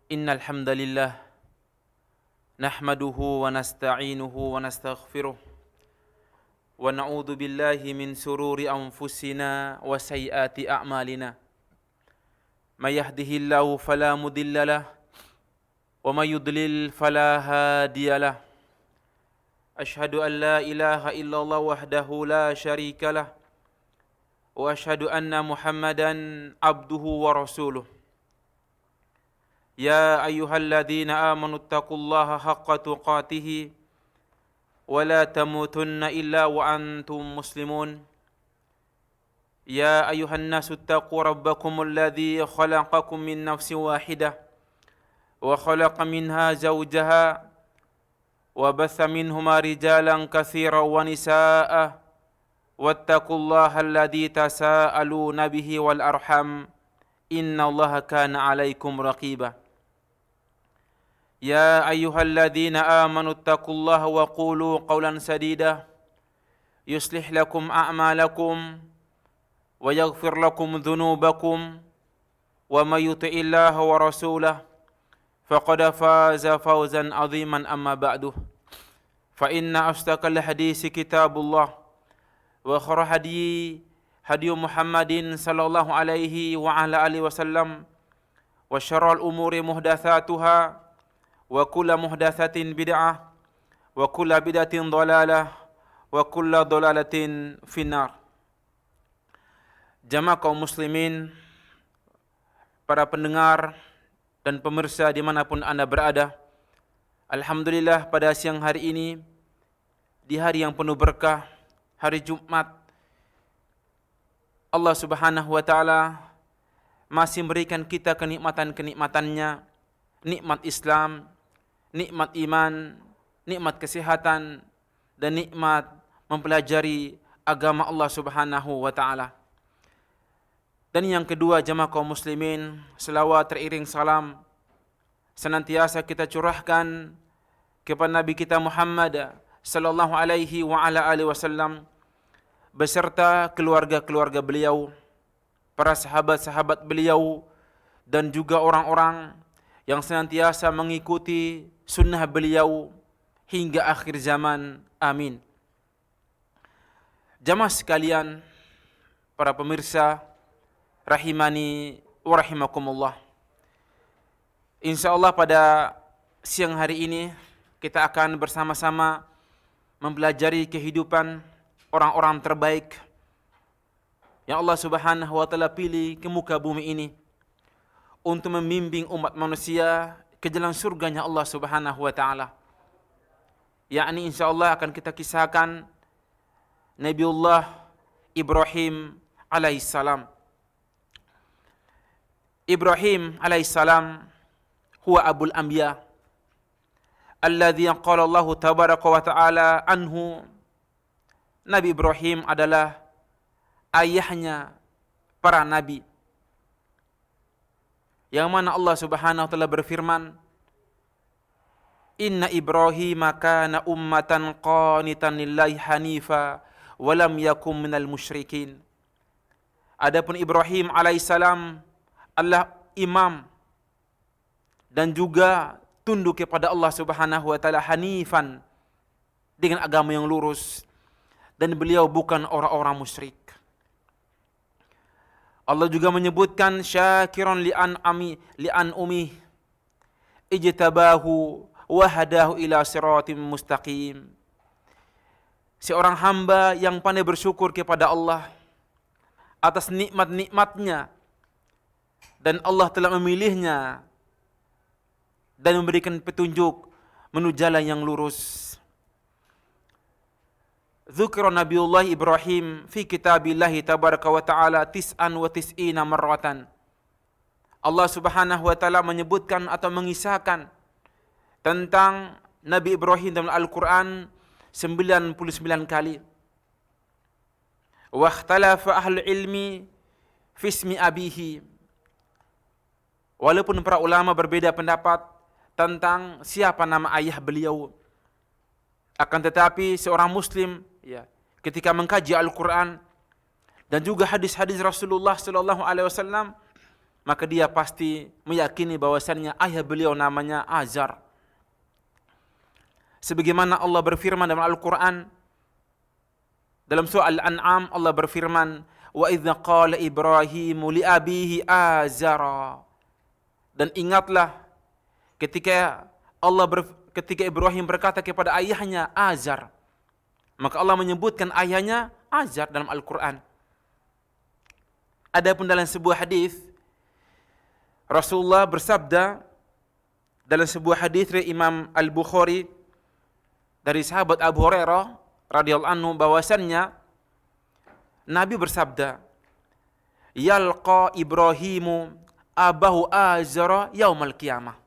Innal hamdalillah nahmaduhu wa nasta'inuhu wa nastaghfiruh wa na'udzu billahi min sururi anfusina wa sayyiati a'malina. May yahdihillahu fala mudhillalah wa may yudlil fala hadiyalah. Ashhadu an la ilaha illallah wahdahu la syarikalah wa ashhadu anna Muhammadan abduhu wa rasuluh. Ya ayyuhalladzina amanu taqullaha haqqa tuqatih wa la tamutunna illa wa antum muslimun. Ya ayyuhan nasu taqu rabbakumul ladzi khalaqakum min nafsin wahidah wa khalaqa minha zawjaha wa batha minhuma rijalan katsiran wa nisaa'a wattaqullaha alladzi tasaaluna bihi wal arham innallaha kana 'alaikum raqiba. Ya ayyuhalladzina amanu taqullaha wa qulu qawlan sadida yuslih lakum a'malakum wa yaghfir lakum dhunubakum wa may yuti'illaha wa rasulahu faqad faza fawzan 'aziman amma ba'du. Fa inna asdaqal hadisi kitabullah wa khairal hadi Muhammadin sallallahu alaihi wa ala alihi wasallam wa syarrul umuri muhdatsatuha wa kullu muhdatsatin bid'ah wa kullu bid'atin dhalalah wa kullu dhalalatin finnar. Jamaah kaum muslimin, para pendengar dan pemirsa dimanapun Anda berada, alhamdulillah pada siang hari ini, di hari yang penuh berkah, hari Jumat, Allah subhanahu wa ta'ala masih memberikan kita kenikmatan-kenikmatannya, nikmat Islam, nikmat iman, nikmat kesehatan, dan nikmat mempelajari agama Allah subhanahu wa ta'ala. Dan yang kedua, jamaah kaum muslimin, selawat teriring salam senantiasa kita curahkan kepada Nabi kita Muhammad sallallahu alaihi wa ala alihi wasallam beserta keluarga-keluarga beliau, para sahabat-sahabat beliau, dan juga orang-orang yang senantiasa mengikuti sunnah beliau hingga akhir zaman. Amin. Jamaah sekalian, para pemirsa rahimani wa rahimakumullah. Insyaallah pada siang hari ini kita akan bersama-sama mempelajari kehidupan orang-orang terbaik yang Allah subhanahu wa ta'ala pilih ke muka bumi ini untuk membimbing umat manusia ke jalan surganya Allah subhanahu wa ta'ala. Yakni insyaallah akan kita kisahkan Nabiullah Ibrahim alaihissalam. Ibrahim alaihissalam huwa abul anbiya alladhi qala Allah tabaraka wa ta'ala anhu. Nabi Ibrahim adalah ayahnya para nabi, yang mana Allah subhanahu wa ta'ala berfirman, Inna Ibrahim kana ummatan qanitan lillahi hanifa wa lam yakum minal musyrikin. Adapun Ibrahim alaihissalam adalah imam dan juga tunduk kepada Allah subhanahu wa ta'ala hanifan, dengan agama yang lurus, dan beliau bukan orang-orang musyrik. Allah juga menyebutkan syakiran li'an umi ijtabahu wa hadahu ila siratim mustaqim. Seorang hamba yang pandai bersyukur kepada Allah atas nikmat-nikmatnya, dan Allah telah memilihnya dan memberikan petunjuk menuju jalan yang lurus. Dzukira Nabiullah Ibrahim fi kitabillahi tabaraka wa ta'ala 99 marratan. Allah subhanahu wa ta'ala menyebutkan atau mengisahkan tentang Nabi Ibrahim dalam Al-Quran 99 kali. Wa ikhtalafa ahlul ilmi fi ismi abihi. Walaupun para ulama berbeda pendapat tentang siapa nama ayah beliau, akan tetapi seorang muslim ketika mengkaji Al-Quran dan juga hadis-hadis Rasulullah sallallahu alaihi wasallam, maka dia pasti meyakini bahwasannya ayah beliau namanya Azar. Sebagaimana Allah berfirman dalam Al-Quran, dalam surah Al-An'am Allah berfirman, wa idza qala Ibrahimu li abihi Azara. Dan ingatlah ketika ketika Ibrahim berkata kepada ayahnya Azar, maka Allah menyebutkan ayahnya Azar dalam Al-Quran. Adapun dalam sebuah hadis Rasulullah bersabda dalam sebuah hadis dari Imam Al-Bukhari dari sahabat Abu Hurairah radhiyallahu anhu bahwasannya Nabi bersabda, yalqa Ibrahimu abahu Azara yaumal qiyamah.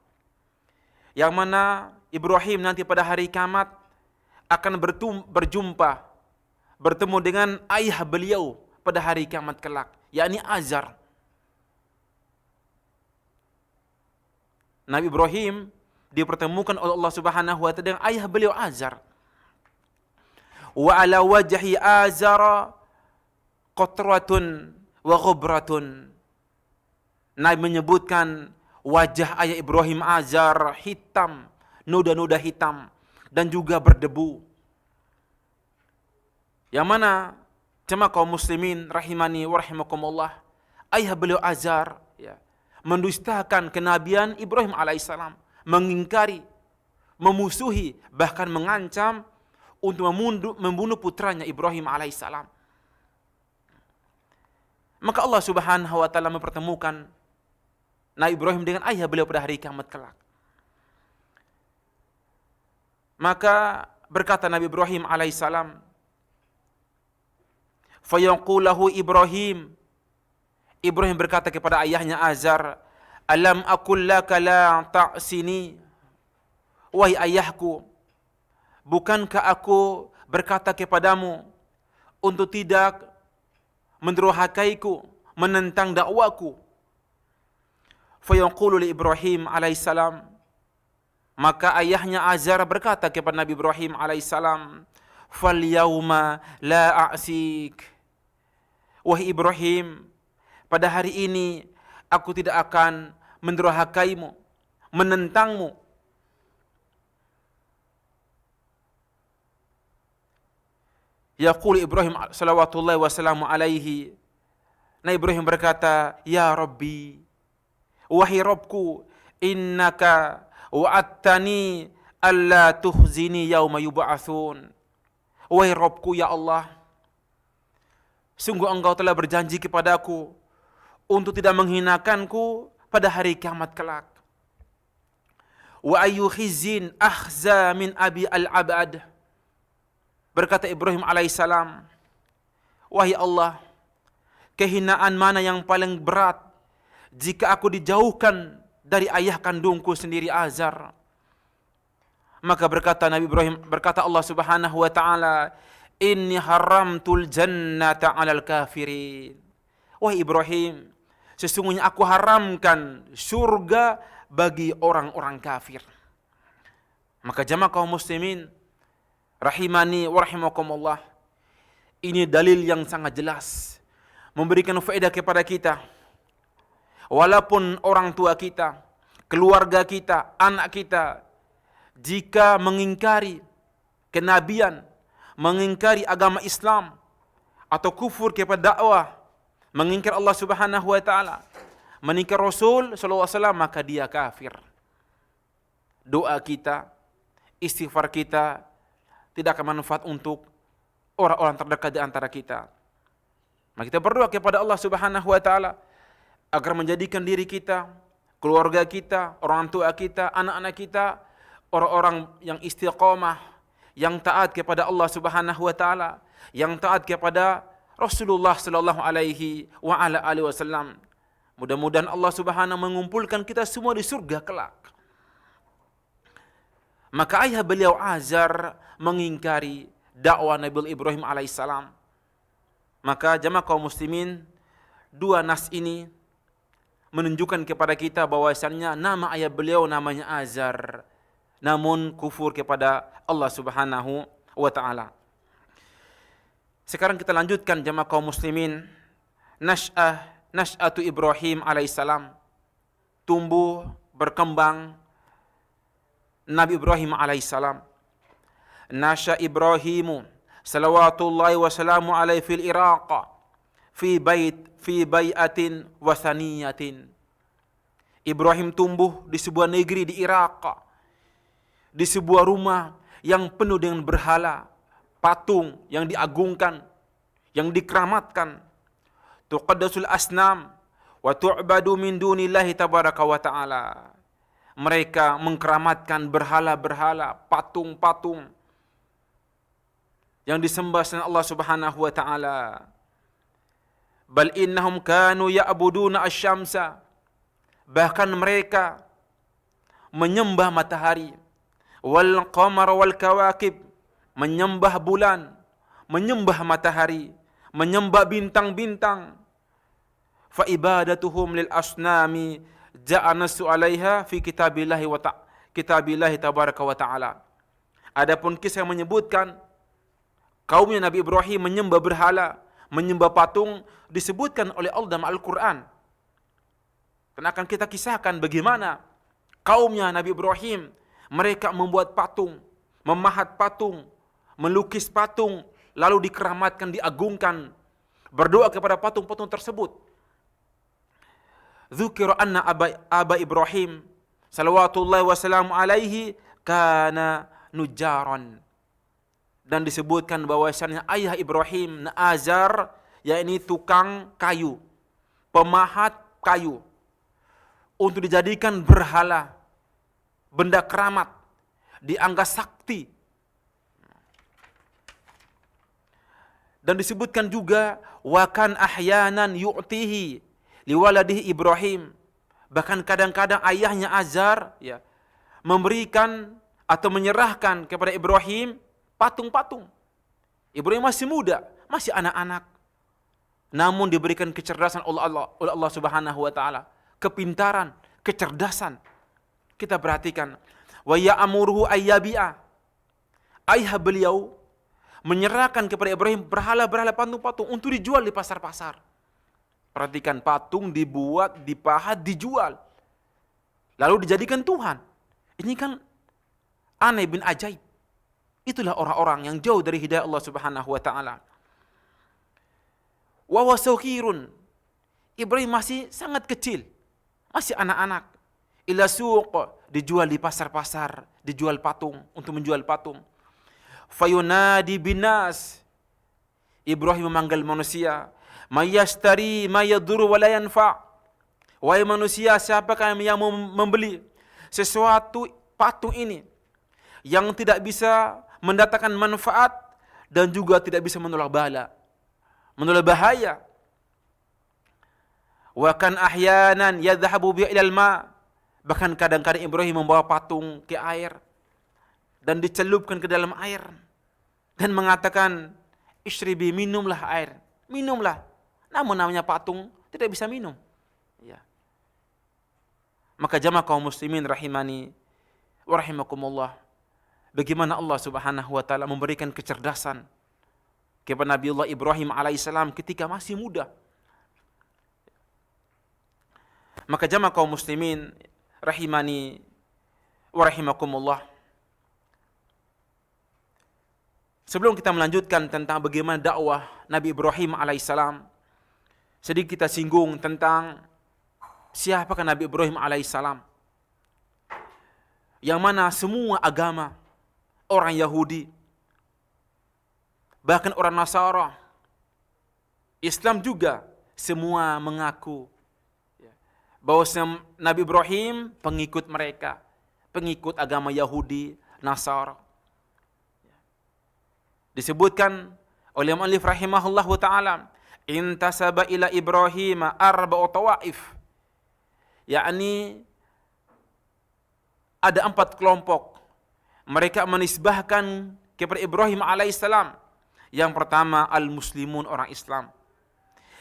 Yang mana Ibrahim nanti pada hari kiamat akan bertemu dengan ayah beliau pada hari kiamat kelak, yakni Azar. Nabi Ibrahim dipertemukan oleh Allah Subhanahu wa taala dengan ayah beliau Azar. Wa ala wajhi Azara qatratun wa ghubratun. Nabi menyebutkan wajah ayah Ibrahim Azar hitam, noda-noda hitam dan juga berdebu. Yang mana jemaah kaum muslimin rahimani wa rahimakumullah, ayah beliau Azar mendustakan kenabian Ibrahim alaihissalam, mengingkari, memusuhi, bahkan mengancam untuk membunuh putranya Ibrahim alaihissalam. Maka Allah Subhanahu wa taala mempertemukan Nabi Ibrahim dengan ayah beliau pada hari kiamat kelak. Maka berkata Nabi Ibrahim alaihissalam, fayaqulahu Ibrahim berkata kepada ayahnya Azar, alam aqul laka la ta'sini, wahai ayahku, bukankah aku berkata kepadamu untuk tidak mendurhakaiku, menentang dakwaku? Fayaqulu li Ibrahim alaihissalam, maka ayahnya Azar berkata kepada Nabi Ibrahim alaihissalam, fal yauma la a'sik, wahai Ibrahim, pada hari ini aku tidak akan mendurhakaimu, menentangmu. Yaqul Ibrahim salawatullahi wassalamu alaihi, Nabi Ibrahim berkata, ya Rabbi, wahai Rabbku, innaka wa'attani alla tuhzini yauma yub'atsun. Wahai Rabbku, ya Allah, sungguh engkau telah berjanji kepadaku untuk tidak menghinakanku pada hari kiamat kelak. Wa ayyu khizin akhza min abi al-abad. Berkata Ibrahim alaihissalam, wahai Allah, kehinaan mana yang paling berat jika aku dijauhkan dari ayah kandungku sendiri Azar. Maka berkata Nabi Ibrahim, berkata Allah Subhanahu wa taala, inni haramtul jannata 'alal kafirin. Wahai Ibrahim, sesungguhnya aku haramkan surga bagi orang-orang kafir. Maka jamaah kaum muslimin rahimani wa rahimakumullah, ini dalil yang sangat jelas memberikan faedah kepada kita. Walaupun orang tua kita, keluarga kita, anak kita, jika mengingkari kenabian, mengingkari agama Islam, atau kufur kepada dakwah, mengingkar Allah Subhanahu wa taala, mengingkar Rasul sallallahu alaihi wasallam, maka dia kafir. Doa kita, istighfar kita tidak akan manfaat untuk orang-orang terdekat di antara kita. Maka kita berdoa kepada Allah Subhanahu wa taala agar menjadikan diri kita, keluarga kita, orang tua kita, anak-anak kita orang-orang yang istiqamah, yang taat kepada Allah Subhanahu wa taala, yang taat kepada Rasulullah sallallahu alaihi wa ala alihi wasallam. Mudah-mudahan Allah Subhanahu mengumpulkan kita semua di surga kelak. Maka ayah beliau Azar mengingkari dakwah Nabi Ibrahim alaihissalam. Maka jamaah kaum muslimin, dua nas ini menunjukkan kepada kita bahwasannya nama ayah beliau namanya Azar, namun kufur kepada Allah Subhanahu wa taala. Sekarang kita lanjutkan jamaah kaum muslimin, nasy'ah nasy'atu Ibrahim alaihissalam, tumbuh berkembang Nabi Ibrahim alaihissalam. Nasya Ibrahimu salawatullahi wassalamu alaihi fil Iraq fi bai'atin wasaniyatin. Ibrahim tumbuh di sebuah negeri di Irak, di sebuah rumah yang penuh dengan berhala, patung yang diagungkan, yang dikeramatkan. Tuqaddasul asnam wa tu'badu min dunillahi tabaraka wa ta'ala. Mereka mengkeramatkan berhala-berhala, patung-patung yang disembah selain Allah Subhanahu wa taala. Bal innahum kanu ya'buduna asy-syamsa. Bahkan mereka menyembah matahari, wal qamara wal kawakib, menyembah bulan, menyembah matahari, menyembah bintang-bintang. Fa ibadatuhum lil asnami ja'anasu 'alaiha fi kitabillahi kitabillahi tabaraka wa ta'ala. Adapun kisah yang menyebutkan kaumnya Nabi Ibrahim menyembah berhala, menyembah patung, disebutkan oleh Allah dalam Al-Quran. Dan akan kita kisahkan bagaimana kaumnya Nabi Ibrahim, mereka membuat patung, memahat patung, melukis patung, lalu dikeramatkan, diagungkan, berdoa kepada patung-patung tersebut. Dzukira anna aba Ibrahim salawatullahi wassalamu alaihi kana nujaran. Dan disebutkan bahwasannya ayah Ibrahim, Azar, yakni tukang kayu, pemahat kayu, untuk dijadikan berhala, benda keramat, dianggap sakti. Dan disebutkan juga wakan ahyanan yu'tihi liwaladihi Ibrahim. Bahkan kadang-kadang ayahnya Azar memberikan atau menyerahkan kepada Ibrahim patung-patung. Ibrahim masih muda, masih anak-anak. Namun diberikan kecerdasan oleh Allah Subhanahu wa taala, kepintaran, kecerdasan. Kita perhatikan, wa ya'muruhu ayyabi'a. Ayah beliau menyerahkan kepada Ibrahim berhala-berhala patung-patung untuk dijual di pasar-pasar. Perhatikan, patung dibuat, dipahat, dijual. Lalu dijadikan Tuhan. Ini kan aneh bin ajaib. Itulah orang-orang yang jauh dari hidayah Allah Subhanahu wa taala. Wa wasakirun. Ibrahim masih sangat kecil, masih anak-anak. Ila suq, dijual di pasar-pasar, dijual patung, untuk menjual patung. Fayunadi binas. Ibrahim memanggil manusia, mayastari mayadur wa la yanfa. Wahai manusia, siapakah yang mau membeli sesuatu patung ini yang tidak bisa mendatangkan manfaat dan juga tidak bisa menolak bahaya. Wa kan ahyanan yadhhabu bi ilal ma. Bahkan kadang-kadang Ibrahim membawa patung ke air dan dicelupkan ke dalam air dan mengatakan, "Ishribi, minumlah air, minumlah." Namun namanya patung tidak bisa minum. Ya. Maka jamaah kaum muslimin rahimani wa rahimakumullah, bagaimana Allah Subhanahu wa taala memberikan kecerdasan kepada Nabiullah Ibrahim alaihissalam ketika masih muda. Maka jamaah kaum muslimin rahimani wa rahimakumullah, sebelum kita melanjutkan tentang bagaimana dakwah Nabi Ibrahim alaihissalam, sedikit kita singgung tentang siapakah Nabi Ibrahim alaihissalam, yang mana semua agama, orang Yahudi, bahkan orang Nasara, Islam juga, semua mengaku bahwa Nabi Ibrahim pengikut mereka, pengikut agama Yahudi, Nasara. Disebutkan oleh mu'allif rahimahullahu ta'ala, intasaba ila Ibrahim arba'u tawaif, yakni ada 4 kelompok. Mereka menisbahkan kepada Ibrahim alaihissalam. Yang pertama al-muslimun, orang Islam.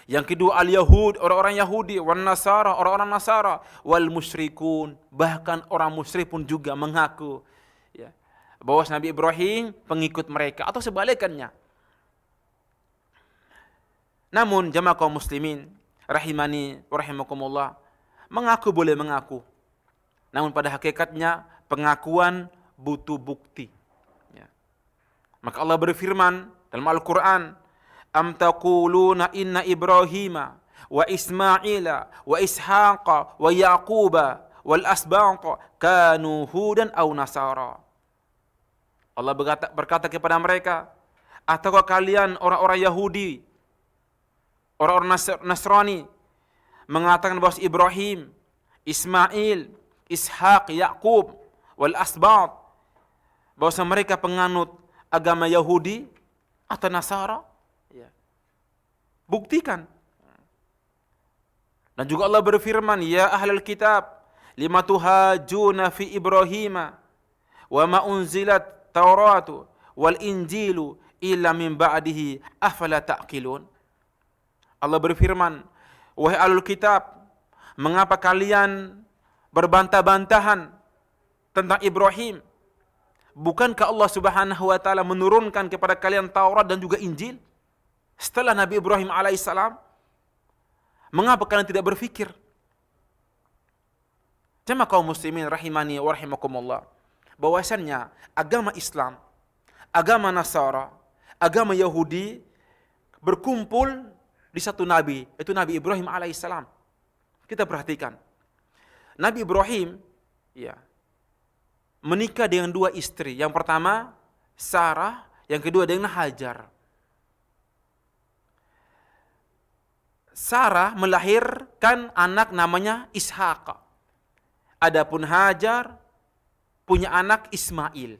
Yang kedua al-yahud, orang-orang Yahudi, wan nasara, orang-orang Nasara, wal musyrikun, bahkan orang musyrik pun juga mengaku bahwa Nabi Ibrahim pengikut mereka atau sebalikannya. Namun jamaah kaum muslimin rahimani wa rahimakumullah, mengaku boleh mengaku. Namun pada hakikatnya pengakuan butuh bukti. Ya. Maka Allah berfirman dalam Al-Quran, Am taquluna inna Ibrahima wa Ismaila wa Ishaqa wa Yaquba wal asbaqa kanu hudan aw nasara. Allah berkata kepada mereka, ataukah kalian orang-orang Yahudi, orang-orang Nasrani mengatakan bahwa Ibrahim, Ismail, Ishaq, Yaqub wal asbat, bahwa mereka penganut agama Yahudi atau Nasara? Ya. Buktikan. Dan juga Allah berfirman, Ya ahlal kitab, lima tuhajuna fi Ibrahima wa ma unzilat Tauratu wal Injilu illa min ba'dihi afala ta'qilun. Allah berfirman, wahai ahlul kitab, mengapa kalian berbantah-bantahan tentang Ibrahim? Bukankah Allah Subhanahu wa taala menurunkan kepada kalian Taurat dan juga Injil setelah Nabi Ibrahim alaihissalam? Mengapa kalian tidak berfikir? Jemaah kaum muslimin rahimani wa rahimakumullah, bahwasannya agama Islam, agama Nasara, agama Yahudi berkumpul di satu nabi, yaitu Nabi Ibrahim alaihissalam. Kita perhatikan, Nabi Ibrahim ya menikah dengan dua istri. Yang pertama Sarah, yang kedua dengan Hajar. Sarah melahirkan anak namanya Ishaq. Adapun Hajar punya anak Ismail.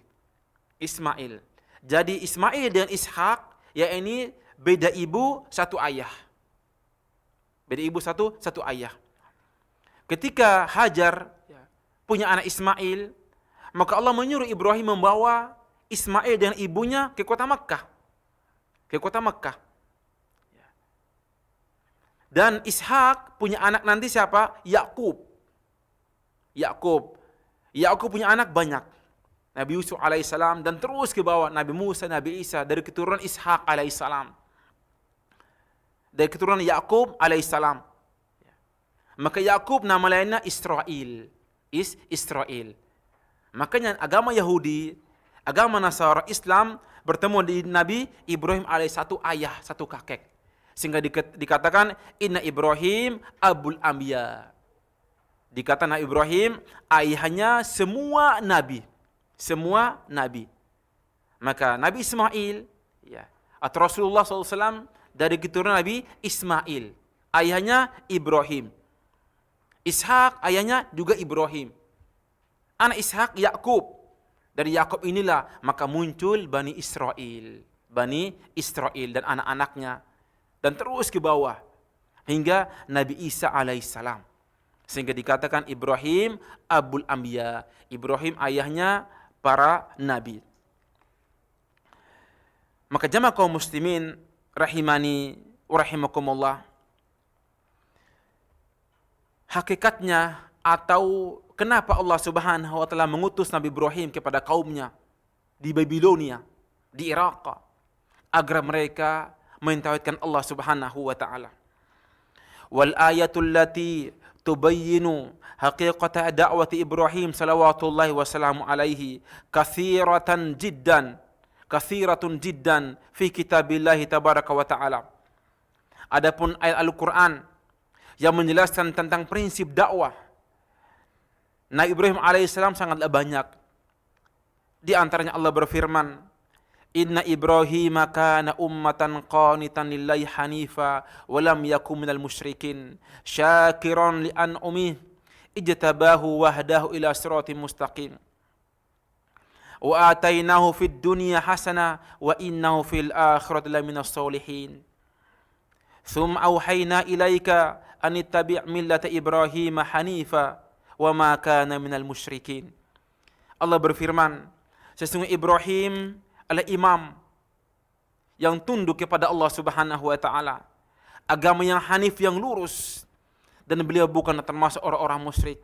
Jadi Ismail dengan Ishaq, ya ini beda ibu satu ayah. Beda ibu satu ayah. Ketika Hajar punya anak Ismail, maka Allah menyuruh Ibrahim membawa Ismail dengan ibunya ke kota Makkah. Dan Ishak punya anak nanti siapa? Yakub punya anak banyak. Nabi Yusuf alaihissalam dan terus ke bawah Nabi Musa, Nabi Isa dari keturunan Ishak alaihissalam. Dari keturunan Yakub alaihissalam. Maka Yakub nama lainnya Israel. Israel. Makanya agama Yahudi, agama Nasara, Islam bertemu di Nabi Ibrahim alaihissalam, satu ayah, satu kakek. Sehingga dikatakan inna Ibrahim abul anbiya. Dikatakan Nabi Ibrahim ayahnya semua nabi. Maka Nabi Ismail ya, atau Rasulullah SAW dari keturunan Nabi Ismail. Ayahnya Ibrahim. Ishak ayahnya juga Ibrahim. Anak Ishak Yakub. Dari Yakub inilah maka muncul Bani Israel dan anak-anaknya. Dan terus ke bawah hingga Nabi Isa alaihissalam. Sehingga dikatakan Ibrahim abul anbiya. Ibrahim ayahnya para nabi. Maka jamaah kaum muslimin rahimani wa rahimakumullah, hakikatnya atau kenapa Allah Subhanahu wa taala mengutus Nabi Ibrahim kepada kaumnya di Babilonia, di Irak, agar mereka mentauhidkan Allah Subhanahu wa taala. Wal ayatul lati tubayyinu haqiqata da'wati Ibrahim salawatullahi wassalamu alaihi katsiratun jiddan fi kitabillahi tabaraka wa taala. Adapun ayat Al-Qur'an yang menjelaskan tentang prinsip dakwah Nabi Ibrahim alaihissalam sangatlah banyak. Di antaranya Allah berfirman, Inna Ibrahim kana ummatan qanitan lillahi hanifa wa lam yakun minal musyrikin syakiran li an'umih ijtabahu wahdahu ila siratin mustaqim wa atainahu fid dunya hasana wa innahu fil akhirati laminas solihin thumma auhayna ilaika an ittabi' millata Ibrahim hanifa wa ma kana minal musyrikin. Allah berfirman, sesungguhnya Ibrahim adalah imam yang tunduk kepada Allah Subhanahu wa taala, agama yang hanif, yang lurus, dan beliau bukan termasuk orang-orang musyrik.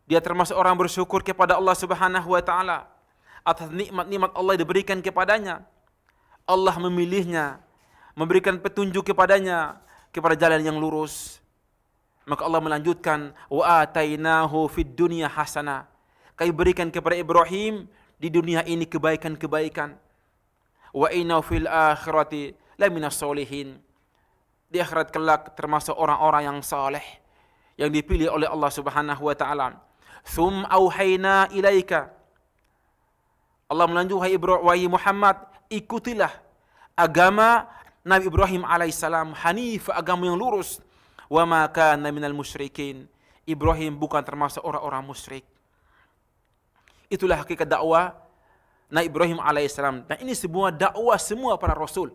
Dia termasuk orang bersyukur kepada Allah Subhanahu wa taala atas nikmat-nikmat Allah yang diberikan kepadanya. Allah memilihnya, memberikan petunjuk kepadanya kepada jalan yang lurus. Maka Allah melanjutkan, wa atainahu fid dunya hasanah. Kami berikan kepada Ibrahim di dunia ini kebaikan-kebaikan. Wa innahu fil akhirati laminas solihin. Di akhirat kelak termasuk orang-orang yang saleh yang dipilih oleh Allah Subhanahu wa taala. Tsum auhayna ilaika. Allah melanjutkan, wahai Muhammad, ikutilah agama Nabi Ibrahim alaihissalam, hanif, agama yang lurus. Wa ma kana minal musyrikin. Ibrahim bukan termasuk orang-orang musyrik. Itulah hakikat dakwah Nabi Ibrahim alaihissalam. Dan ini semua dakwah semua para rasul,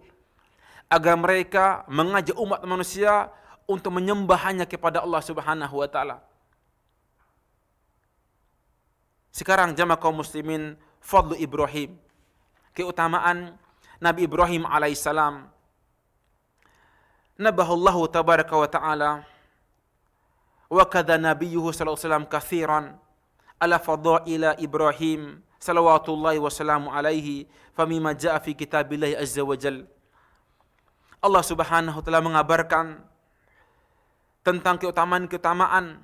agar mereka mengajak umat manusia untuk menyembah hanya kepada Allah Subhanahu wa taala. Sekarang jamaah kaum muslimin, fadlu Ibrahim, keutamaan Nabi Ibrahim alaihissalam. Nabahullahu tabaraka wa ta'ala wa kadha nabiyuhu sallallahu alaihi wasallam kathiran ala fadaila Ibrahim salawatullahi wassalamu alaihi famima ja'a fi kitabillahi azza wa jal. Allah Subhanahu wa ta'ala mengabarkan tentang keutamaan-keutamaan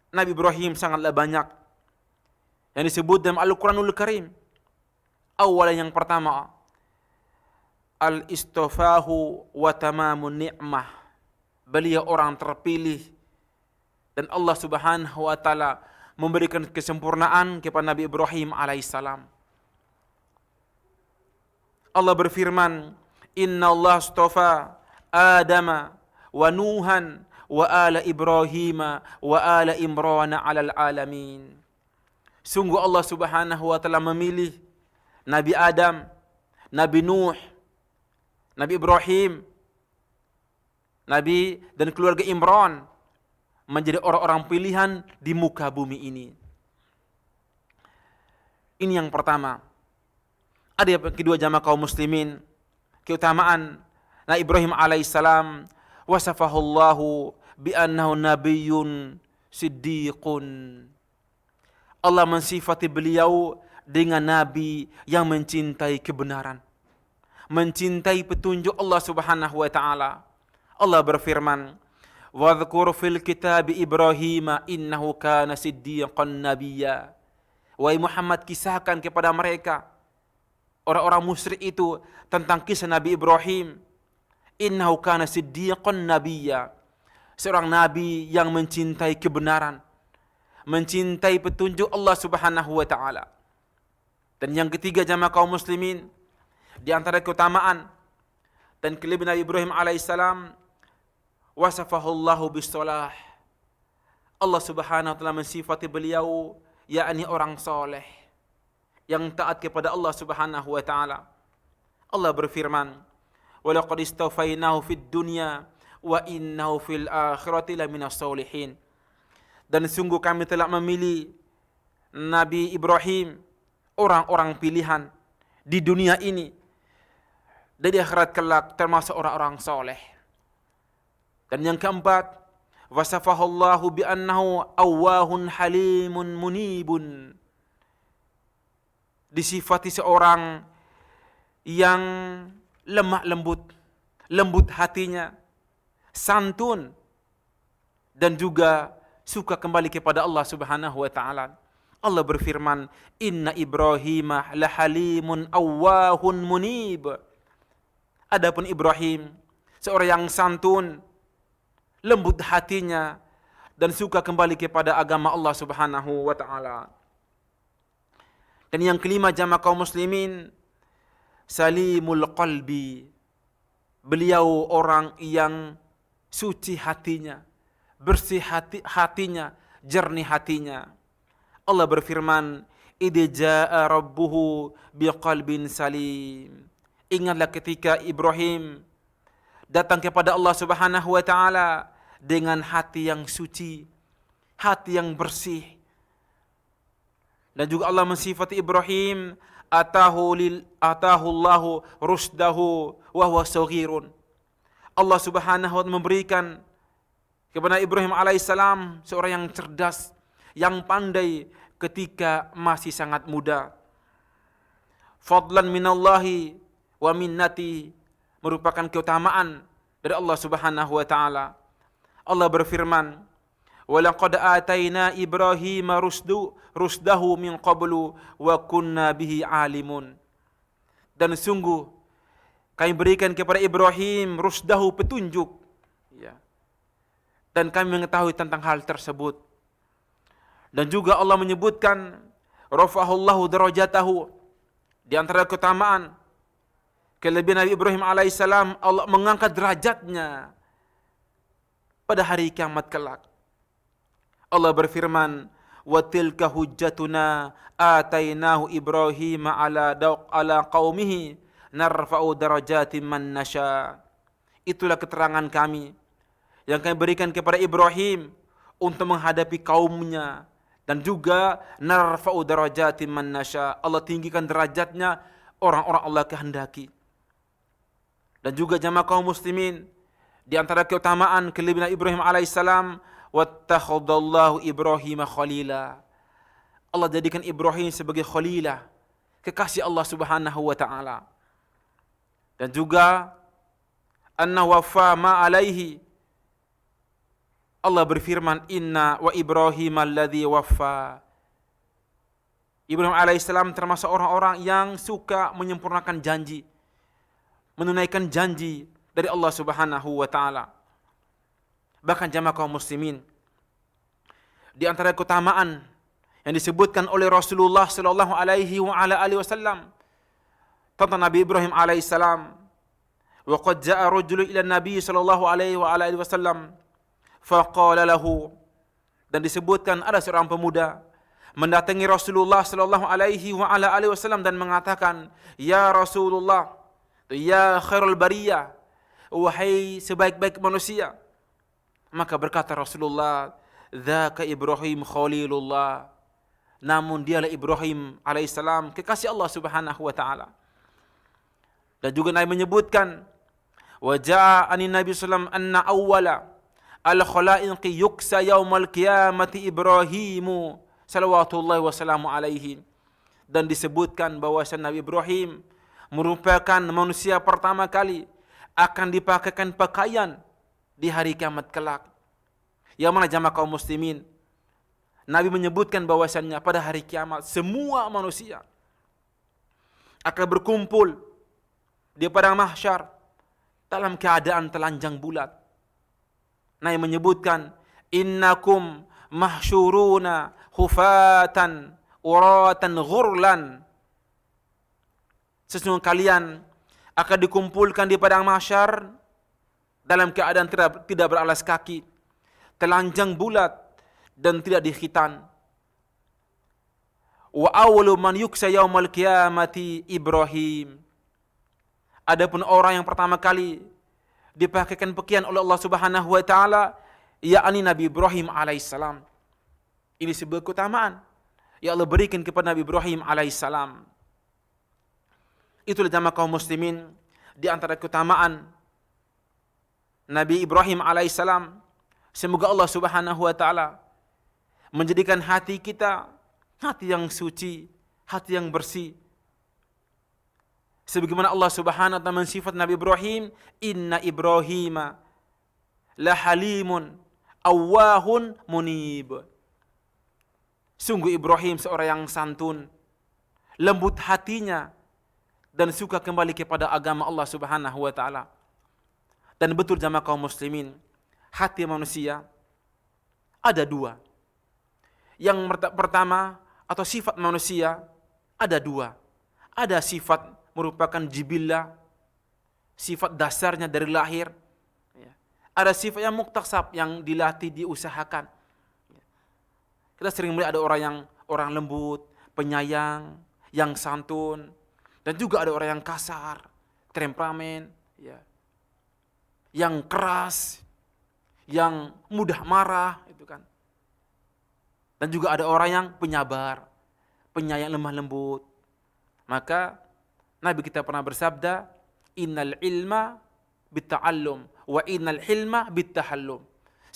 Nabi Ibrahim sangatlah banyak yang disebut dalam Al-Quranul Karim. Awalan yang pertama, al-istofahu wa tamamun ni'mah. Beliau orang terpilih dan Allah Subhanahu wa taala memberikan kesempurnaan kepada Nabi Ibrahim alaihissalam. Allah berfirman, Inna Allah astofa Adama wa Nuhan wa ala Ibrahim wa ala Imran alal alamin. Sungguh Allah Subhanahu wa taala memilih Nabi Adam, Nabi Nuh, Nabi Ibrahim, Nabi dan keluarga Imran menjadi orang-orang pilihan di muka bumi ini. Ini yang pertama. Ada yang kedua jamaah kaum muslimin, keutamaan Nabi Ibrahim alaihissalam, wasafahullahu bi annahu nabiyyun siddiqun. Allah mensifati beliau dengan nabi yang mencintai kebenaran, mencintai petunjuk Allah Subhanahu wa taala. Allah berfirman, "Wadhkur fil kitab Ibrahim innahu kana siddiqan nabiyya." Wahai Muhammad, kisahkan kepada mereka orang-orang musyrik itu tentang kisah Nabi Ibrahim. Innahu kana siddiqan nabiyya. Seorang nabi yang mencintai kebenaran, mencintai petunjuk Allah Subhanahu wa taala. Dan yang ketiga jamaah kaum muslimin, di antara keutamaan dan kelebihan Nabi Ibrahim alaihissalam, wasafahullahu bisolah. Allah Subhanahu wa taala mensifati beliau yakni orang soleh yang taat kepada Allah Subhanahu wa taala. Allah berfirman, "Wa laqad istafainahu fid dunya wa innahu fil akhirati laminas solihin." Dan sungguh kami telah memilih Nabi Ibrahim, orang-orang pilihan di dunia ini, dan di akhirat kelak termasuk orang-orang soleh. Dan yang keempat, wasafahullahu bi annahu awwahun halimun munibun. Disifati seorang yang lemah lembut, lembut hatinya, santun, dan juga suka kembali kepada Allah Subhanahu wa taala. Allah berfirman, "Inna Ibrahim lahalimun awwahun munib." Adapun Ibrahim, seorang yang santun, lembut hatinya, dan suka kembali kepada agama Allah Subhanahu wa taala. Dan yang kelima jamaah kaum muslimin, salimul qalbi. Beliau orang yang suci hatinya, bersih hatinya, jernih hatinya. Allah berfirman, "Idza jaa rabbuhu biqalbin salim." Ingatlah ketika Ibrahim datang kepada Allah Subhanahu wa taala dengan hati yang suci, hati yang bersih. Dan juga Allah mensifati Ibrahim, atahu Allahu rusdahu wa huwa saghirun. Allah Subhanahu wa taala memberikan kepada Ibrahim alaihissalam seorang yang cerdas, yang pandai ketika masih sangat muda. Fadlan minallahi wa minnati, merupakan keutamaan dari Allah Subhanahu wa taala. Allah berfirman, "Wa laqad ataina Ibrahima rusdahu min qablu wa kunna bihi alimun." Dan sungguh kami berikan kepada Ibrahim rusdahu, petunjuk, ya. Dan kami mengetahui tentang hal tersebut. Dan juga Allah menyebutkan rafa'ahullahu darajatahu, di antara keutamaan kelebihan Nabi Ibrahim alaihissalam, Allah mengangkat derajatnya pada hari kiamat kelak. Allah berfirman, "Wa tilka hujjatuna atainahu Ibrahim ala qaumihi narfa'u darajatin man nasya." Itulah keterangan kami yang kami berikan kepada Ibrahim untuk menghadapi kaumnya, dan juga narfa'u darajatin man nasya, Allah tinggikan derajatnya orang-orang Allah kehendaki. Dan juga jamaah kaum muslimin, di antara keutamaan kelebihan Ibrahim alaihissalam, wattakhadallahu Ibrahim khalila. Allah jadikan Ibrahim sebagai khalilah, kekasih Allah Subhanahu wa taala. Dan juga anna wafa ma alaihi, Allah berfirman, "Inna wa Ibrahim alladzi waffa." Ibrahim alaihissalam termasuk orang-orang yang suka menyempurnakan janji, menunaikan janji dari Allah Subhanahu wa taala. Bahkan jamaah kaum muslimin, di antara keutamaan yang disebutkan oleh Rasulullah sallallahu alaihi wa ala alihi wasallam tentang Nabi Ibrahim alaihissalam, wa qad jaa rajulun ila Nabi sallallahu alaihi wa ala alihi wasallam faqala lahu, dan disebutkan ada seorang pemuda mendatangi Rasulullah sallallahu alaihi wa ala alihi wasallam dan mengatakan, "Ya Rasulullah, ya khairul bariyah, wahai sebaik-baik manusia." Maka berkata Rasulullah, "Dzaka Ibrahim khalilullah." Namun dialah Ibrahim alaihissalam, kekasih Allah Subhanahu wa taala. Dan juga Nabi menyebutkan, "Wa jaa anin Nabi sallallahu anna awwala al-khalaiqi yuksa yaumal qiyamati Ibrahimu salawatullahi wassalamu alaihi." Dan disebutkan bahwasanya Nabi Ibrahim merupakan manusia pertama kali akan dipakaikan pakaian di hari kiamat kelak. Yang mana jamaah kaum muslimin, Nabi menyebutkan bahwasannya pada hari kiamat semua manusia akan berkumpul di padang mahsyar dalam keadaan telanjang bulat. Nabi menyebutkan, "Innakum mahsyuruna hufatan uratan ghurlan." Sesungguhnya kalian akan dikumpulkan di padang mahsyar dalam keadaan tidak beralas kaki, telanjang bulat dan tidak dikhitan. Wa awwalu man yuksa yaumal qiyamati Ibrahim. Adapun orang yang pertama kali dipakaikan pakaian oleh Allah Subhanahu wa taala, yakni Nabi Ibrahim alaihissalam. Ini sebuah keutamaan yang Allah berikan kepada Nabi Ibrahim alaihissalam. Itulah jamaah kaum muslimin, di antara keutamaan Nabi Ibrahim alaihissalam. Semoga Allah Subhanahu wa taala menjadikan hati kita hati yang suci, hati yang bersih. Sebagaimana Allah Subhanahu wa taala mensifat Nabi Ibrahim, "Inna Ibrahima la halimun awwahun munib." Sungguh Ibrahim seorang yang santun, lembut hatinya, dan suka kembali kepada agama Allah Subhanahu wa taala. Dan betul jamaah kaum muslimin, hati manusia ada dua. Yang pertama atau sifat manusia ada dua. Ada sifat merupakan jibillah, sifat dasarnya dari lahir. Ada sifat yang muktasab, yang dilatih, diusahakan. Kita sering melihat ada orang lembut, penyayang, yang santun, dan juga ada orang yang kasar, temperamen, yang keras, yang mudah marah, itu kan. Dan juga ada orang yang penyabar, penyayang, lemah lembut. Maka Nabi kita pernah bersabda, "Innal ilma bitta'allum wa innal hilma bittahallum."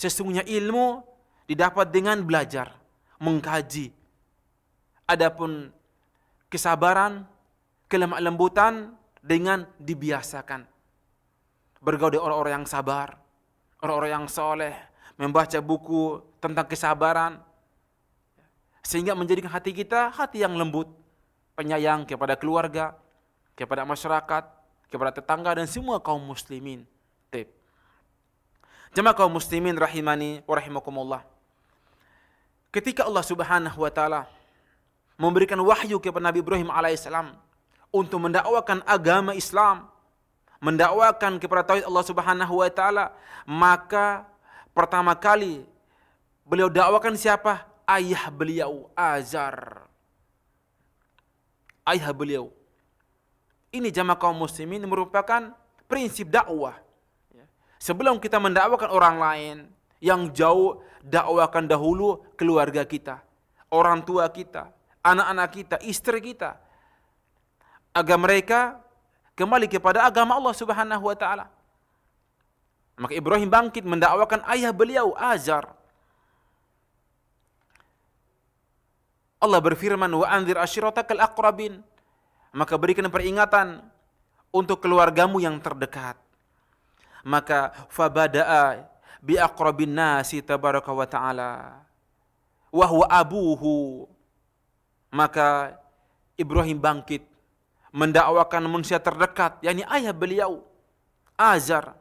Sesungguhnya ilmu didapat dengan belajar, mengkaji. Adapun kesabaran, kelemah lembutan dengan dibiasakan. bergaul dengan orang-orang yang sabar, orang-orang yang soleh, membaca buku tentang kesabaran, sehingga menjadikan hati kita hati yang lembut, penyayang kepada keluarga, kepada masyarakat, kepada tetangga dan semua kaum muslimin. Jemaah kaum muslimin rahimani wa rahimakumullah. Ketika Allah Subhanahu wa taala memberikan wahyu kepada Nabi Ibrahim alaihissalam untuk mendakwakan agama Islam, mendakwakan kepada tauhid Allah Subhanahu wa taala, maka pertama kali beliau dakwakan siapa? Ayah beliau, Azar. Ayah beliau. Ini jamaah kaum muslimin merupakan prinsip dakwah. Sebelum kita mendakwakan orang lain yang jauh, dakwakan dahulu keluarga kita, orang tua kita, anak-anak kita, istri kita, agar mereka kembali kepada agama Allah Subhanahu wa taala. Maka Ibrahim bangkit mendakwakan ayah beliau, Azar. Allah berfirman, wa anzir ashiratakal aqrabin. Maka berikan peringatan untuk keluargamu yang terdekat. Maka fabada'a bi aqrabin nasi tabaraka wa ta'ala wa huwa abuhu. Maka Ibrahim bangkit mendakwakan manusia terdekat, yakni ayah beliau, Azar.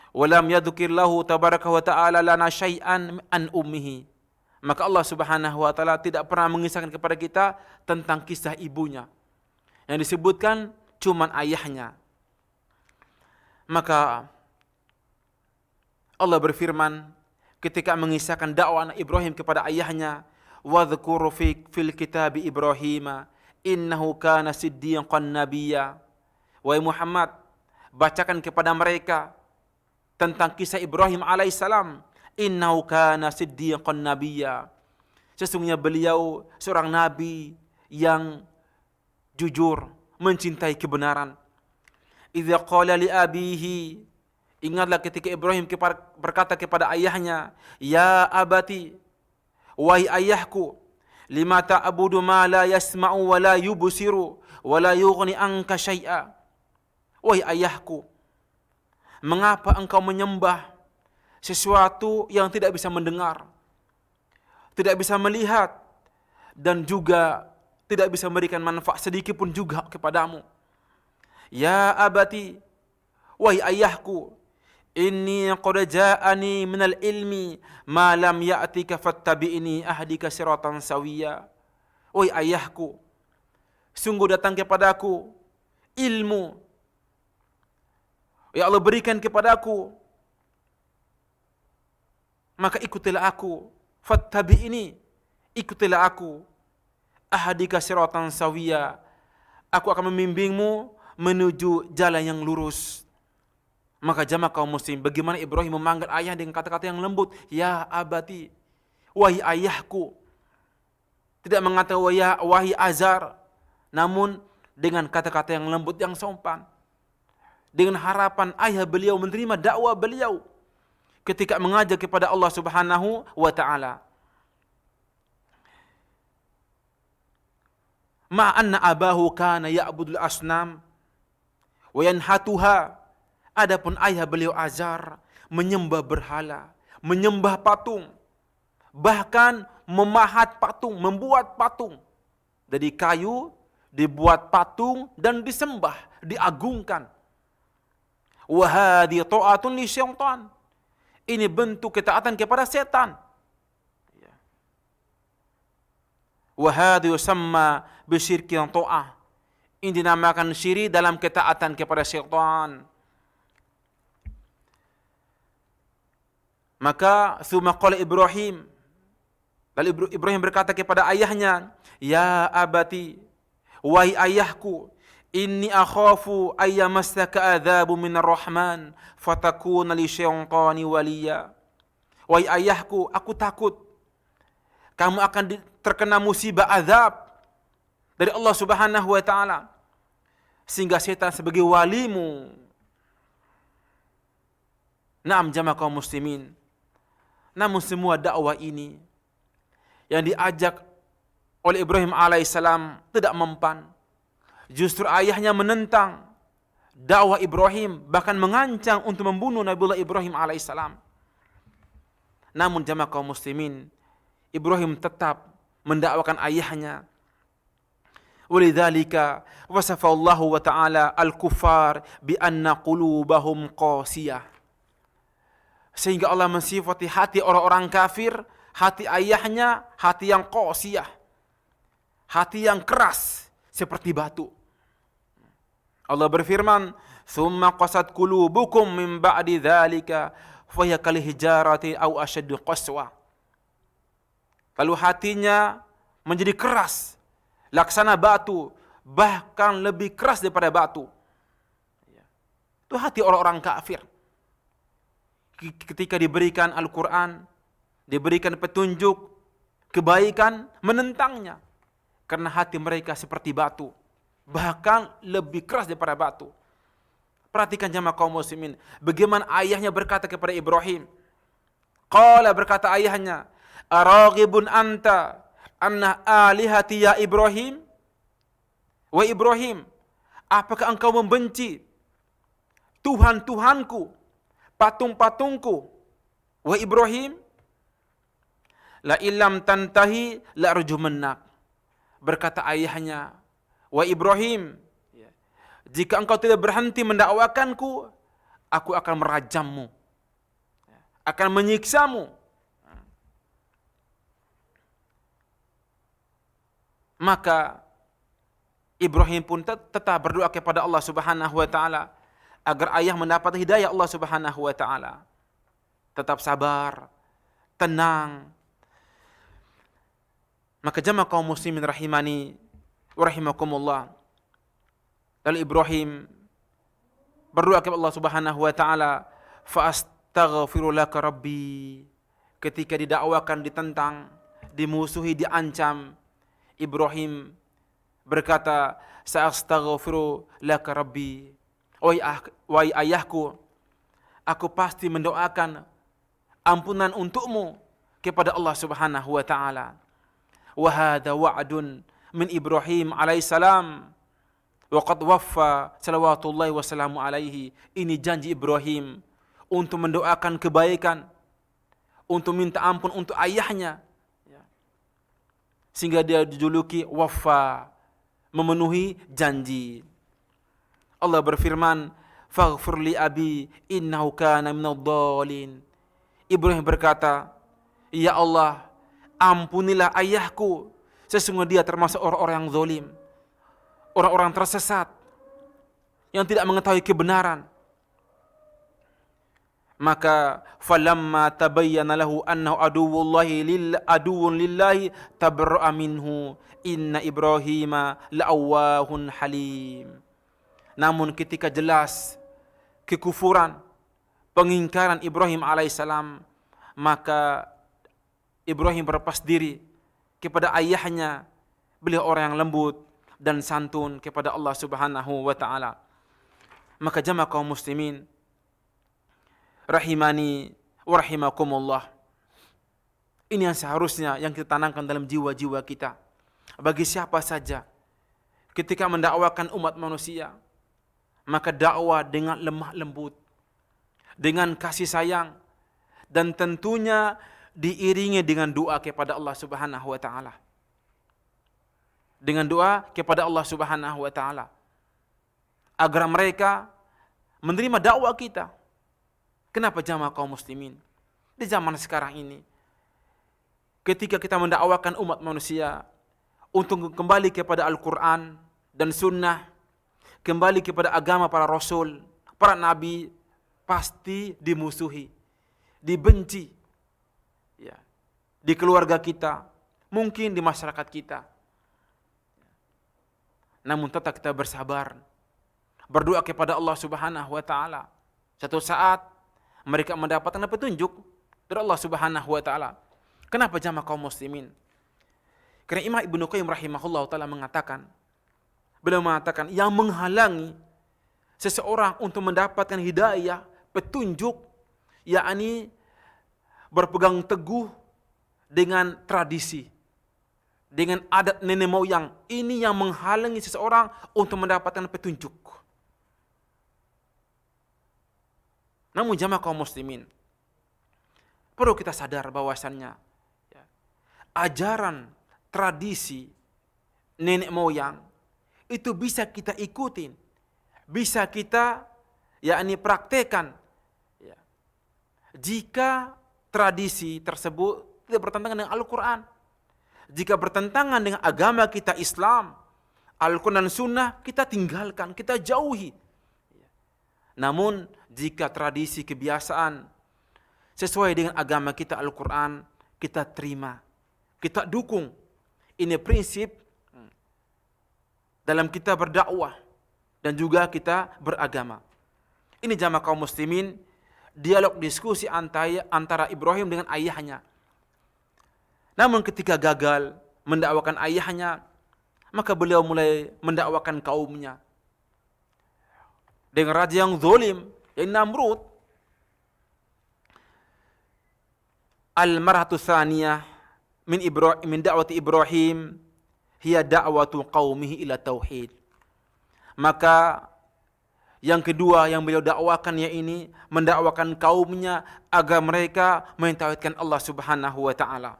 Walam yadhkirlahu tabaraka wa ta'ala lana syai'an an ummihi. Maka Allah Subhanahu wa taala tidak pernah mengisahkan kepada kita tentang kisah ibunya. Yang disebutkan cuman ayahnya. Maka Allah berfirman ketika mengisahkan dakwah Ibrahim kepada ayahnya, wadhkur fil kitab Ibrahim innahu kana siddiqan nabiyya. Wahai Muhammad, bacakan kepada mereka tentang kisah Ibrahim alaihissalam. Innahu kana siddiqan nabiyya. Sesungguhnya beliau seorang nabi yang jujur, mencintai kebenaran. Idza qala li abihi, ingatlah ketika Ibrahim berkata kepada ayahnya, ya abati, wahai ayahku, lima ta'budu ma la yasma'u wa la yubsiru wa la yughni anka syai'a. Wahai ayahku, mengapa engkau menyembah sesuatu yang tidak bisa mendengar, tidak bisa melihat, dan juga tidak bisa memberikan manfaat sedikit pun juga kepadamu. Ya abati, wahai ayahku, inni qad ja'ani minal ilmi ma lam ya'tika fattabi'ni ahdika siratan sawiyya. Wahai ayahku, sungguh datang kepadaku ilmu ya Allah berikan kepadaku, maka ikutilah aku, fattabi'ni, ikutilah aku, ahdika siratan sawiyya, aku akan membimbingmu menuju jalan yang lurus. Maka jamaah kaum muslim, bagaimana Ibrahim memanggil ayah dengan kata-kata yang lembut, ya abati, wahai ayahku. Tidak mengatakan wahai Azar, namun dengan kata-kata yang lembut, yang sopan, dengan harapan ayah beliau menerima dakwah beliau ketika mengajak kepada Allah Subhanahu wa taala. Ma anna abahu kana ya'budul asnam wa yanhatuha. Adapun ayah beliau Azar menyembah berhala, menyembah patung, bahkan memahat patung, membuat patung dari kayu, dibuat patung dan disembah, diagungkan. Wa hadhi ta'atun li syaitan. Ini bentuk ketaatan kepada setan. Wa hadhi yusamma bisyirkin ta'ah. Ini dinamakan syirik dalam ketaatan kepada syaitan. Maka thumma qala Ibrahim, lalu Ibrahim berkata kepada ayahnya, ya abati, wahai ayahku, inni akhafu ayyamassaka adzabu minar rahman fatakuna li syaitani waliya. Wahai ayahku, aku takut kamu akan terkena musibah azab dari Allah Subhanahu wa taala sehingga setan sebagai walimu. Naam jamaah kaum muslimin. Namun semua dakwah ini yang diajak oleh Ibrahim alaihissalam tidak mempan. Justru ayahnya menentang dakwah Ibrahim, bahkan mengancam untuk membunuh Nabiullah Ibrahim alaihissalam. Namun jamaah kaum muslimin, Ibrahim tetap mendakwakan ayahnya. Walidzalika wasafa Allah wa ta'ala al-kuffar bi anna qulubahum qasiyah. Sehingga Allah mensifati hati orang-orang kafir, hati ayahnya, hati yang qasiyah, hati yang keras seperti batu. Allah berfirman, "Tsumma qasat qulubukum min ba'di dzalika fahiya kal hijarati aw ashaddu qaswa." Lalu hatinya menjadi keras, laksana batu, bahkan lebih keras daripada batu. Itu hati orang-orang kafir. Ketika diberikan Al-Quran, diberikan petunjuk, kebaikan, menentangnya. Karena hati mereka seperti batu, bahkan lebih keras daripada batu. Perhatikan jamaah kaum muslimin, bagaimana ayahnya berkata kepada Ibrahim. Qala, berkata ayahnya, "Araghibun anta anna alihati ya Ibrahim?" Wa Ibrahim, apakah engkau membenci Tuhan-Tuhanku, patung-patungku? Wa Ibrahim, la illam tantahi la arjumannak. Berkata ayahnya, "Wa Ibrahim, jika engkau tidak berhenti mendakwakanku, aku akan merajammu, akan menyiksamu." Maka Ibrahim pun tetap berdoa kepada Allah Subhanahu wa taala agar ayah mendapat hidayah Allah Subhanahu wa taala. Tetap sabar, tenang. Maka jamaah kaum muslimin rahimani wa rahimakumullah. Lalu Ibrahim berdoa kepada Allah Subhanahu wa taala, "Fa astaghfiru laka rabbi." Ketika didakwakan, ditentang, dimusuhi, diancam, Ibrahim berkata, "Sa'astaghfiru laka rabbi." Wahai ayahku, aku pasti mendoakan ampunan untukmu kepada Allah Subhanahu wa taala. Wa hadza wa'dun min Ibrahim alaihissalam wa qad waffa salawatullahi wassalamu alaihi. Ini janji Ibrahim untuk mendoakan kebaikan, untuk minta ampun untuk ayahnya, sehingga dia dijuluki waffa, memenuhi janji. Allah berfirman, "Faghfir li abi innahu kana minadh-dhalin." Ibrahim berkata, "Ya Allah, ampunilah ayahku, sesungguhnya dia termasuk orang-orang yang zalim, orang-orang tersesat, yang tidak mengetahui kebenaran." Maka falamma tabayyana lahu annahu aduwwun lillahi tabarra'a minhu inna Ibrahima la'awwahun halim. Namun ketika jelas kekufuran, pengingkaran Ibrahim alaihissalam, maka Ibrahim berlepas diri kepada ayahnya. Beliau orang yang lembut dan santun kepada Allah Subhanahu wa taala. Maka jamaah kaum muslimin rahimani wa rahimakumullah, ini yang seharusnya yang kita tanamkan dalam jiwa-jiwa kita. Bagi siapa saja ketika mendakwakan umat manusia, maka dakwah dengan lemah lembut, dengan kasih sayang, dan tentunya diiringi dengan doa kepada Allah Subhanahu wa taala. Dengan doa kepada Allah Subhanahu wa taala agar mereka menerima dakwah kita. Kenapa jamaah kaum muslimin? Di zaman sekarang ini, ketika kita mendakwakan umat manusia untuk kembali kepada Al-Quran dan Sunnah, kembali kepada agama para Rasul, para Nabi, pasti dimusuhi, dibenci, ya, di keluarga kita, mungkin di masyarakat kita. Namun tetap kita bersabar, berdoa kepada Allah Subhanahu wa taala. Satu saat mereka mendapatkan petunjuk dari Allah Subhanahu wa taala. Kenapa jamaah kaum muslimin? Karena Imam Ibnu Qayyim rahimahullah taala mengatakan, beliau mengatakan yang menghalangi seseorang untuk mendapatkan hidayah, petunjuk, yakni berpegang teguh dengan tradisi, dengan adat nenek moyang. Ini yang menghalangi seseorang untuk mendapatkan petunjuk. Namun jamaah kaum muslimin, perlu kita sadar bahwasannya ajaran, tradisi nenek moyang itu bisa kita ikutin, bisa kita praktekan jika tradisi tersebut tidak bertentangan dengan Al-Quran. Jika bertentangan dengan agama kita Islam, Al-Quran dan Sunnah, kita tinggalkan, kita jauhi. Namun jika tradisi kebiasaan sesuai dengan agama kita Al-Quran, kita terima, kita dukung. Ini prinsip dalam kita berdakwah dan juga kita beragama. Ini jamaah kaum muslimin, dialog diskusi antara Ibrahim dengan ayahnya. Namun ketika gagal mendakwakan ayahnya, maka beliau mulai mendakwakan kaumnya dengan raja yang zalim, yang Namrud. Al-marhatu tsaniyah min da'wati Ibrahim hiya da'watu qaumihi ila tauhid. Maka yang kedua yang beliau dakwakan ini mendakwakan kaumnya agar mereka mentauhidkan Allah Subhanahu wa taala.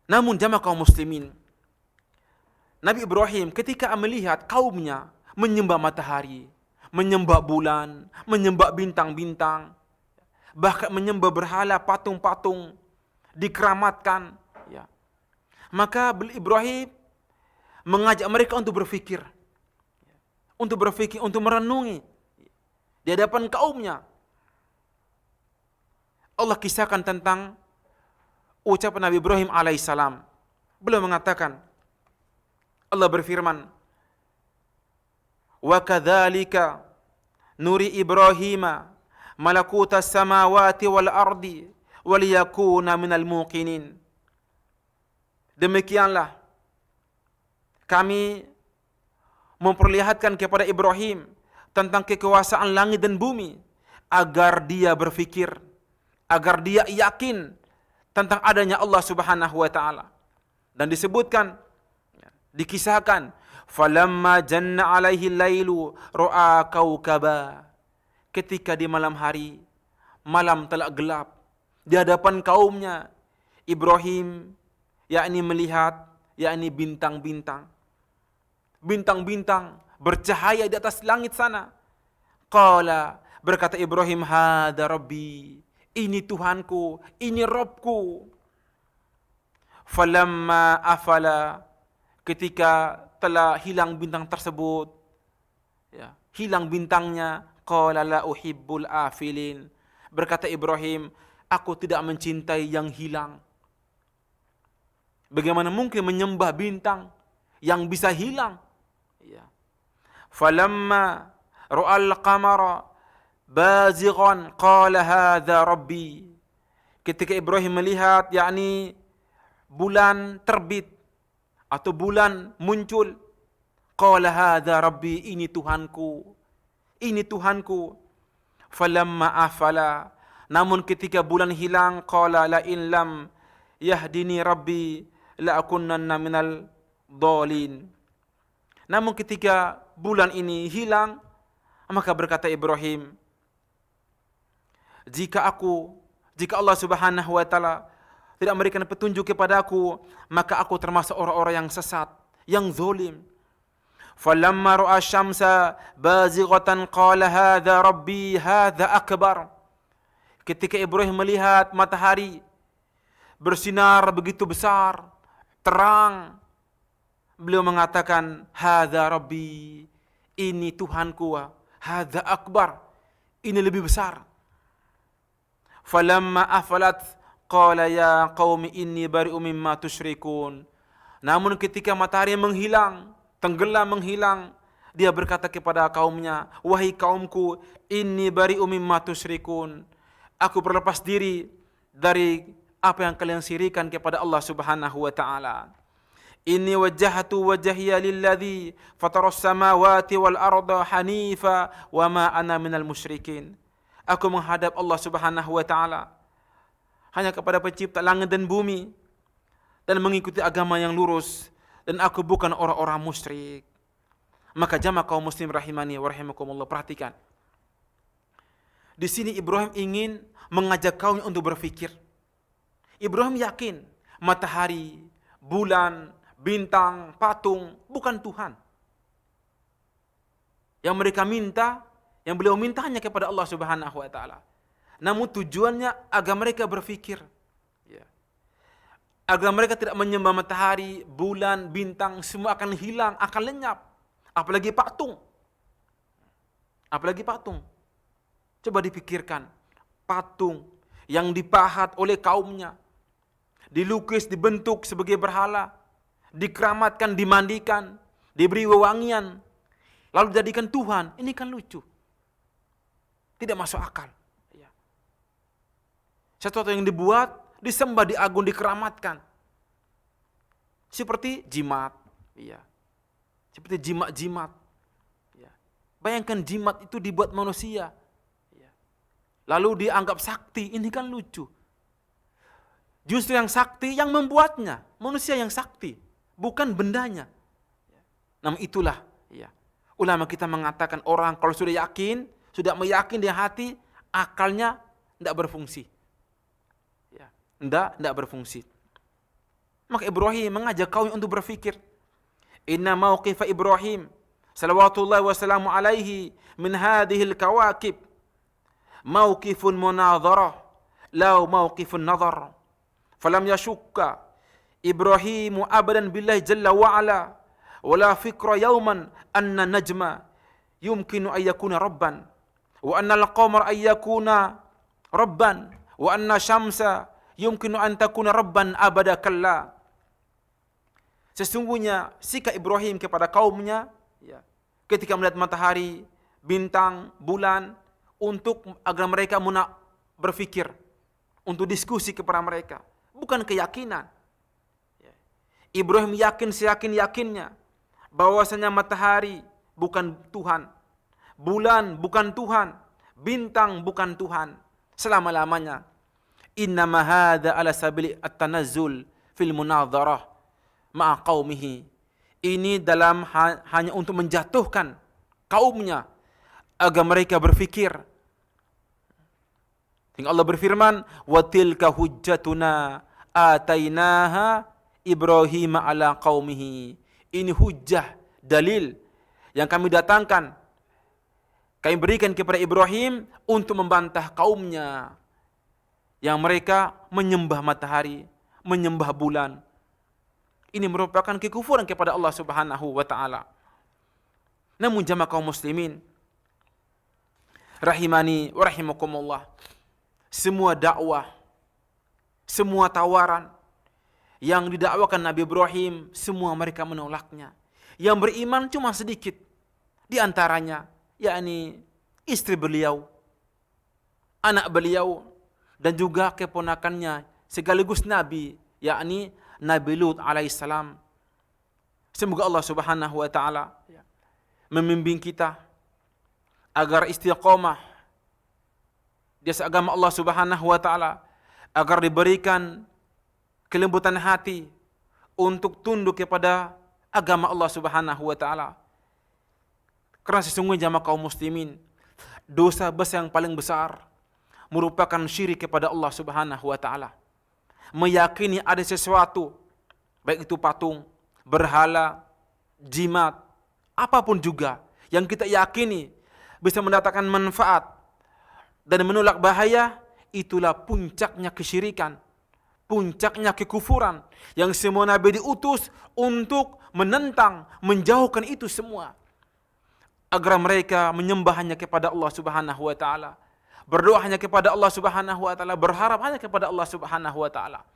Namun jamaah kaum muslimin, Nabi Ibrahim ketika melihat kaumnya menyembah matahari, menyembah bulan, menyembah bintang-bintang, bahkan menyembah berhala, patung-patung, dikeramatkan, maka Ibrahim mengajak mereka untuk berpikir, untuk merenungi di hadapan kaumnya. Allah kisahkan tentang ucapan Nabi Ibrahim alaihissalam. Beliau mengatakan, Allah berfirman, wa kadzalika nuri Ibrahima malakutas samawati wal ardi waliyakuna minal muqinin. Demikianlah kami memperlihatkan kepada Ibrahim tentang kekuasaan langit dan bumi agar dia berfikir, agar dia yakin tentang adanya Allah Subhanahu wa taala. Dan disebutkan, dikisahkan, falamma janna alaihi lailu ra'a kaukaba. Ketika di malam hari, malam telah gelap, di hadapan kaumnya, Ibrahim melihat bintang-bintang. Bintang-bintang bercahaya di atas langit sana. Qala, berkata Ibrahim, hadza rabbi, ini Tuhanku, ini Rabbku. Falamma afala, ketika telah hilang bintang tersebut, hilang bintangnya, qala la uhibbul afilin, berkata Ibrahim, aku tidak mencintai yang hilang. Bagaimana mungkin menyembah bintang yang bisa hilang? Falamma ra'al qamara bazighan qala hadza rabbi. Ketika Ibrahim melihat bulan terbit atau bulan muncul, qala hadza rabbi, ini Tuhanku, ini Tuhanku. Falamma afala, namun ketika bulan hilang, qala la in lam yahdini rabbi la akunanna minal dhalin. Namun ketika bulan ini hilang, maka berkata Ibrahim, jika Allah Subhanahu wa taala tidak memberikan petunjuk kepadaku, maka aku termasuk orang-orang yang sesat, yang zalim. Falamma ra'a syamsa bazighatan qala hadza rabbi hadza akbar. Ketika Ibrahim melihat matahari bersinar begitu besar, terang, beliau mengatakan, hadza rabbi, ini Tuhanku, hadza akbar, ini lebih besar. Falamma afalat qala ya qaumi inni bari'um mimma tusyrikun. Namun ketika matahari menghilang, tenggelam menghilang, dia berkata kepada kaumnya, wahai kaumku, inni bari'um mimma tusyrikun, aku berlepas diri dari apa yang kalian syirikan kepada Allah Subhanahu wa taala. Inni wajjahtu wajhiya lilladzi fataras samawati wal arda hanifa wa ma ana minal musyrikin. Aku menghadap Allah Subhanahu wa taala hanya kepada pencipta langit dan bumi dan mengikuti agama yang lurus, dan aku bukan orang-orang musyrik. Maka jamaah kaum muslim rahimani wa rahimakumullah, perhatikan. Di sini Ibrahim ingin mengajak kaumnya untuk berfikir. Ibrahim yakin matahari, bulan, bintang, patung bukan Tuhan. Yang mereka minta, yang beliau minta hanya kepada Allah Subhanahu wa taala. Namun tujuannya agar mereka berfikir, ya, agar mereka tidak menyembah matahari, bulan, bintang, semua akan hilang, akan lenyap. Apalagi patung. Apalagi patung. Coba dipikirkan, patung yang dipahat oleh kaumnya, dilukis, dibentuk sebagai berhala, dikeramatkan, dimandikan, diberi wewangian, lalu dijadikan Tuhan. Ini kan lucu. Tidak masuk akal. Sesuatu yang dibuat, disembah, diagung, dikeramatkan. Seperti jimat. Ya. Seperti jimat-jimat. Ya. Bayangkan jimat itu dibuat manusia. Ya. Lalu dianggap sakti. Ini kan lucu. Justru yang sakti yang membuatnya. Manusia yang sakti. Bukan bendanya. Ya. Namun itulah. Ya. Ulama kita mengatakan orang kalau sudah yakin, sudah meyakini di hati, akalnya tidak berfungsi. Tidak berfungsi. Maka Ibrahim mengajak kaum untuk berfikir. Inna mauqifa Ibrahim salawatullahi wassalamu alaihi min hadhil kawakib mauqifun munadharah la mauqifun nadhar. Falam yashukka Ibrahim abadan billahi jalla wa ala wala fikra yawman anna najma yumkinu an yakuna rabban wa anna al-qamar an yakuna rabban wa anna syamsa yumkinu an takuna rabban abada kalla. Sesungguhnya sikap Ibrahim kepada kaumnya, ya, ketika melihat matahari, bintang, bulan, untuk agar mereka berfikir, untuk diskusi kepada mereka, bukan keyakinan. Ya. Ibrahim yakin seyakin-yakinnya bahwasanya matahari bukan Tuhan, bulan bukan Tuhan, bintang bukan Tuhan selama-lamanya. Innama hadza ala sabili at-tanazzul fil munadharah ma'a qaumihi. Ini dalam hanya untuk menjatuhkan kaumnya agar mereka berfikir. Hingga Allah berfirman, wa tilka hujjatuna atainaha Ibrahim ala qaumihi. Ini hujjah, dalil yang kami datangkan, kami berikan kepada Ibrahim untuk membantah kaumnya yang mereka menyembah matahari, menyembah bulan. Ini merupakan kekufuran kepada Allah Subhanahu wa taala. Namun jamaah kaum muslimin rahimani wa rahimakumullah, semua dakwah, semua tawaran yang didakwakan Nabi Ibrahim, semua mereka menolaknya. Yang beriman cuma sedikit. Di antaranya yakni istri beliau, anak beliau, dan juga keponakannya sekaligus nabi, yakni Nabi Lut alaihissalam. Semoga Allah Subhanahu wa taala membimbing kita agar istiqamah di atas agama Allah Subhanahu wa taala, agar diberikan kelembutan hati untuk tunduk kepada agama Allah Subhanahu wa taala. Karena sesungguhnya jamaah kaum muslimin, dosa besar yang paling besar merupakan syirik kepada Allah Subhanahu wa taala. Meyakini ada sesuatu, baik itu patung, berhala, jimat, apapun juga yang kita yakini bisa mendatangkan manfaat dan menolak bahaya, itulah puncaknya kesyirikan, puncaknya kekufuran yang semua nabi diutus untuk menentang, menjauhkan itu semua, agar mereka menyembah hanya kepada Allah Subhanahu wa taala, berdoa hanya kepada Allah Subhanahu wa taala, berharap hanya kepada Allah Subhanahu wa taala.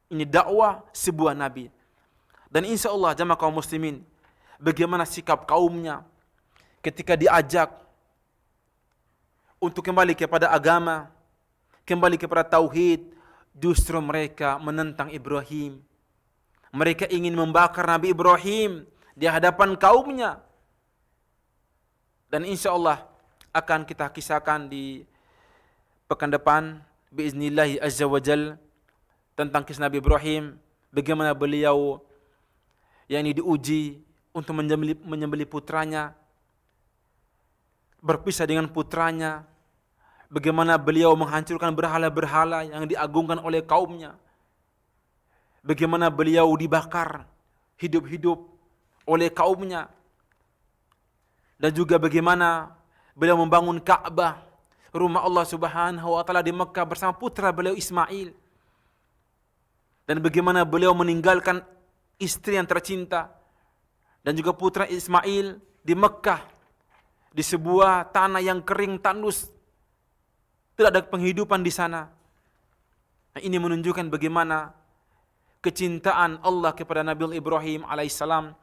Ini dakwah sebuah nabi. Dan insya Allah jamaah kaum muslimin, bagaimana sikap kaumnya ketika diajak untuk kembali kepada agama, kembali kepada tauhid, justru mereka menentang Ibrahim. Mereka ingin membakar Nabi Ibrahim di hadapan kaumnya. Dan insya Allah akan kita kisahkan di pekan depan biiznillahi azza wa jal tentang kisah Nabi Ibrahim, bagaimana beliau yang ini diuji untuk menyembelih putranya, berpisah dengan putranya, Bagaimana beliau menghancurkan berhala-berhala yang diagungkan oleh kaumnya. Bagaimana beliau dibakar hidup-hidup oleh kaumnya. Dan juga bagaimana beliau membangun Ka'bah, rumah Allah Subhanahu wa taala di Mekah bersama putra beliau Ismail. Dan bagaimana beliau meninggalkan istri yang tercinta dan juga putra Ismail di Mekah, di sebuah tanah yang kering tandus, tidak ada penghidupan di sana. Nah, ini menunjukkan bagaimana kecintaan Allah kepada Nabi Ibrahim alaihissalam,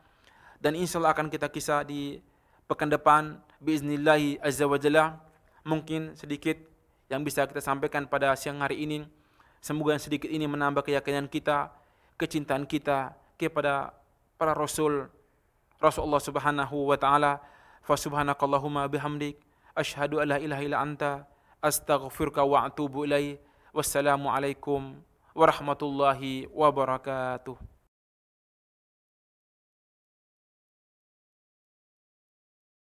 dan insyaallah akan kita kisah di pekan depan biiznillahi azza wa jalla. Mungkin sedikit yang bisa kita sampaikan pada siang hari ini. Semoga yang sedikit ini menambah keyakinan kita, kecintaan kita kepada para rasul Allah Subhanahu wa taala. Fa subhanakallahumma bihamdik asyhadu an la ilaha illa anta astaghfiruka wa atubu ilaik. Wassalamu alaikum warahmatullahi wabarakatuh.